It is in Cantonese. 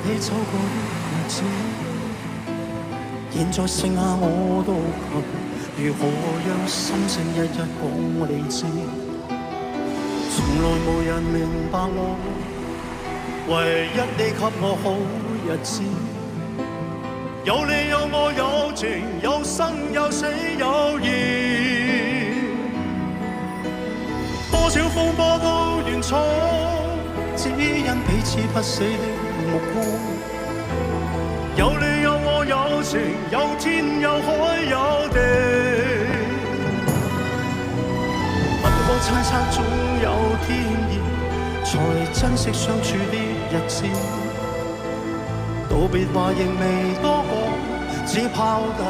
起走過的日子，現在剩下我獨行，如何讓心聲一一講你知？從來無人明白我，唯一你給我好日子。有你有我有情，有生有死有義，多少風波都願闖，只因彼此不死的目光。有你有我有情，有天有海有地，不過猜測總有天意，才珍惜相處的日子。道別話仍未多講，只拋低。